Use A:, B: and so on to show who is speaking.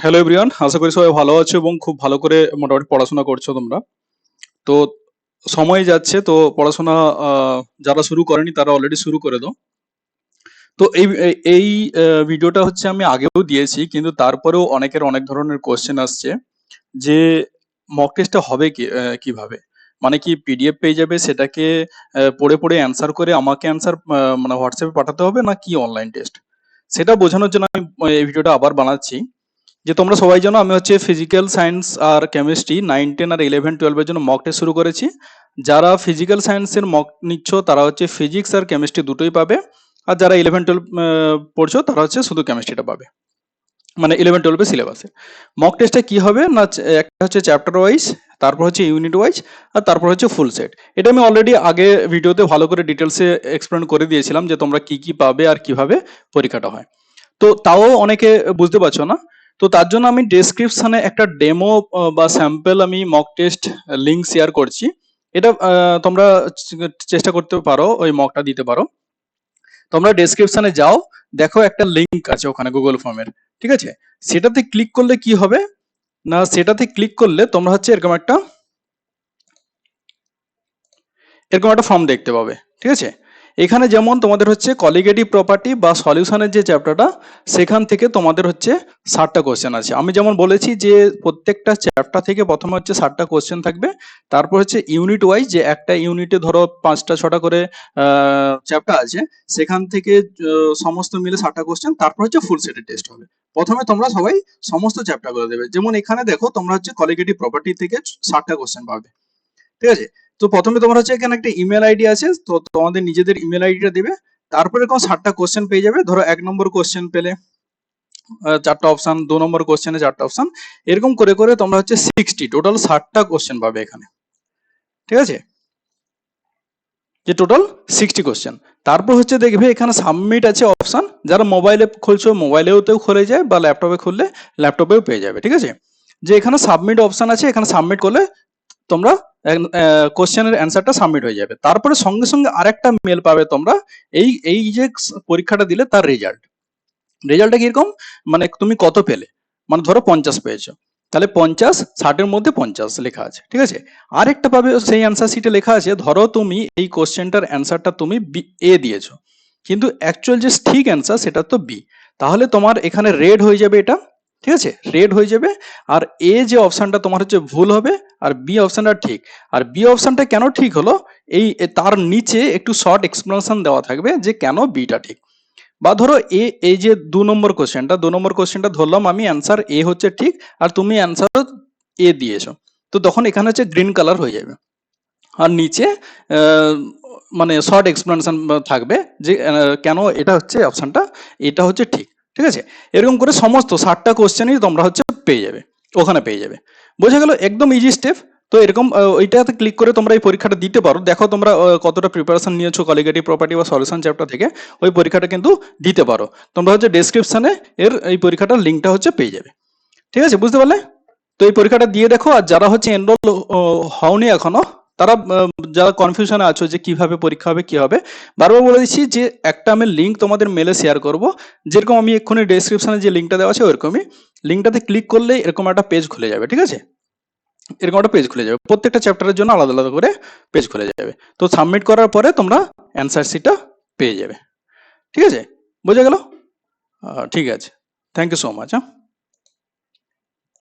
A: Hello everyone, আশা করি সবাই ভালো আছো এবং খুব ভালো করে মোটামুটি পড়াশোনা করছো তোমরা। তো সময় যাচ্ছে, তো পড়াশোনা যারা শুরু করেনি তারা অলরেডি শুরু করে দাও। তো এই এই এই, ভিডিওটা হচ্ছে আমি আগেও দিয়েছি, কিন্তু তারপরেও অনেকের অনেক ধরনের কোশ্চেন আসছে যে মক টেস্টটা হবে কিভাবে, মানে কি পিডিএফ পেয়ে যাবে, সেটাকে পড়ে পড়ে অ্যান্সার করে আমাকে অ্যান্সার মানে হোয়াটসঅ্যাপে পাঠাতে হবে, না কি অনলাইন টেস্ট, সেটা বোঝানোর জন্য আমি এই ভিডিওটা আবার বানাচ্ছি। যে তোমরা সবাই জানো আমি হচ্ছে ফিজিক্যাল সায়েন্স আর কেমিস্ট্রি 9, 10 আর 11, 12 এর জন্য মক টেস্ট শুরু করেছি। যারা ফিজিক্যাল সায়েন্সের মক নিচ্ছ তারা হচ্ছে ফিজিক্স আর কেমিস্ট্রি দুটোই পাবে, আর যারা 11, 12 পড়ছো তারা হচ্ছে শুধু কেমিস্ট্রিটা পাবে, মানে 11, 12 সিলেবাসে। মক টেস্টে কি হবে না, একটা হচ্ছে চ্যাপ্টার ওয়াইজ, তারপর হচ্ছে ইউনিট ওয়াইজ, আর তারপর হচ্ছে ফুল সেট। এটা আমি অলরেডি আগে ভিডিওতে ভালো করে ডিটেলসে এক্সপ্লেন করে দিয়েছিলাম যে তোমরা কি কি পাবে আর কিভাবে পরীক্ষাটা হয়। তো তাও অনেকে বুঝতে পারছো না, তো তার জন্য আমি ডেসক্রিপশনে একটা ডেমো বা স্যাম্পল আমি মক টেস্ট লিংক শেয়ার করছি। এটা তোমরা চেষ্টা করতে পারো, ওই মকটা দিতে পারো। তোমরা ডেসক্রিপশনে যাও, দেখো একটা লিংক আছে ওখানে গুগল ফর্মের, ঠিক আছে? সেটাতে ক্লিক করলে কি হবে না, সেটাতে ক্লিক করলে তোমরা হচ্ছে এরকম একটা ফর্ম দেখতে পাবে, ঠিক আছে? এখানে যেমন তোমাদের হচ্ছে কলিগেটিভ প্রপার্টি বা সলিউশনের যে চ্যাপ্টারটা, সেখান থেকে তোমাদের হচ্ছে 60টা কোশ্চেন আছে। আমি যেমন বলেছি যে প্রত্যেকটা চ্যাপ্টার থেকে প্রথমে হচ্ছে 60টা কোশ্চেন থাকবে, তারপর হচ্ছে ইউনিট ওয়াইজ, যে একটা ইউনিটে ধরো 5টা 6টা করে চ্যাপ্টার আছে, সেখান থেকে সমস্ত মিলে 60টা কোশ্চেন, তারপর হচ্ছে ফুল সেটের টেস্ট হবে। প্রথমে তোমরা সবাই সমস্ত চ্যাপ্টার গুলো দেবে, যেমন এখানে দেখো তোমরা হচ্ছে কলিগেটিভ প্রপার্টি থেকে 60টা কোশ্চেন পাবে, ঠিক আছে? তো প্রথমে তোমার হচ্ছে এখানে একটা ইমেল আইডি আছে, তো তোমাদের নিজেদের ইমেল আইডিটা দেবে। তারপরে এরকম 60টা কোশ্চেন পেয়ে যাবে। ধরো 1 নম্বর কোশ্চেন পেলে 4টা অপশন, 2 নম্বর কোশ্চেনে 4টা অপশন, এরকম করে করে তোমরা হচ্ছে 60, টোটাল 60টা কোশ্চেন পাবে এখানে, ঠিক আছে? যে টোটাল 60 কোশ্চেন। তারপর হচ্ছে দেখবে এখানে সাবমিট আছে অপশন, যারা মোবাইলে খুলছো মোবাইলেও খুলে যায়, বা ল্যাপটপে খুললে ল্যাপটপেও পেয়ে যাবে, ঠিক আছে? যে এখানে সাবমিট অপশন আছে, এখানে সাবমিট করলে তোমরা কোশ্চেনের অ্যান্সারটা সাবমিট হয়ে যাবে। তারপরে সঙ্গে সঙ্গে আরেকটা মেল পাবে তোমরা, এই এই যে পরীক্ষাটা দিলে তার রেজাল্টটা কিরকম, মানে তুমি কত পেলে, মানে ধরো 50 পেয়েছো, তাহলে 50, 60-এর মধ্যে 50 লেখা আছে, ঠিক আছে? আরেকটা পাবে সেই অ্যান্সার শিটে লেখা আছে, ধরো তুমি এই কোশ্চেনটার অ্যান্সারটা তুমি এ দিয়েছো, কিন্তু অ্যাকচুয়াল যে ঠিক অ্যান্সার সেটা তো বি, তাহলে তোমার এখানে রেড হয়ে যাবে এটা, ঠিক আছে? রেড হয়ে যাবে। আর এ যে অপশনটা তোমার হচ্ছে ভুল হবে, আর বি অপশনটা ঠিক। আর বি অপশনটা কেন ঠিক হলো, তার নিচে একটু শর্ট এক্সপ্লেনেশন দেওয়া থাকবে যে কেন বিটা ঠিক। বা ধরো এই যে 2 নম্বর কোশ্চেনটা ধরলাম আমি অ্যান্সার এ হচ্ছে ঠিক, আর তুমি অ্যান্সার এ দিয়েছো, তো তখন এখানে হচ্ছে গ্রিন কালার হয়ে যাবে। আর নিচে মানে শর্ট এক্সপ্লেনেশন থাকবে যে কেন এটা হচ্ছে অপশনটা, এটা হচ্ছে ঠিক, ঠিক আছে? এরকম করে সমস্ত 60টা কোশ্চেনই তোমরা হচ্ছে পেয়ে যাবে, ওখানে পেয়ে যাবে। বোঝা গেল? একদম ইজি স্টেপ। তো এরকম ওইটাতে ক্লিক করে তোমরা এই পরীক্ষাটা দিতে পারো। দেখো তোমরা কতটা প্রিপারেশন নিয়েছো কলিগেটিভ প্রপার্টি বা সলিউশন চ্যাপ্টার থেকে, ওই পরীক্ষাটা কিন্তু দিতে পারো। তোমরা হচ্ছে ডেসক্রিপশনে এই পরীক্ষাটার লিঙ্কটা হচ্ছে পেয়ে যাবে, ঠিক আছে? বুঝতে পারলে? তো এই পরীক্ষাটা দিয়ে দেখো। আর যারা হচ্ছে এনরোল হওনি এখনো, তারা যারা কনফিউশনে আছো যে কিভাবে পরীক্ষা হবে কি হবে, বারবার বলে দিচ্ছি যে একটা আমি লিঙ্ক তোমাদের মেলে শেয়ার করব, যেরকম আমি এক্ষুনি ডেসক্রিপশনে যে লিঙ্কটা দেওয়া আছে ওইরকমই। লিঙ্কটাতে ক্লিক করলে এরকম একটা পেজ খুলে যাবে, ঠিক আছে? এরকম একটা পেজ খুলে যাবে, প্রত্যেকটা চ্যাপ্টারের জন্য আলাদা আলাদা করে পেজ খুলে যাবে। তো সাবমিট করার পরে তোমরা অ্যান্সার শিটটা পেয়ে যাবে, ঠিক আছে? বোঝা গেল? ঠিক আছে, থ্যাংক ইউ সো মাচ। হ্যাঁ।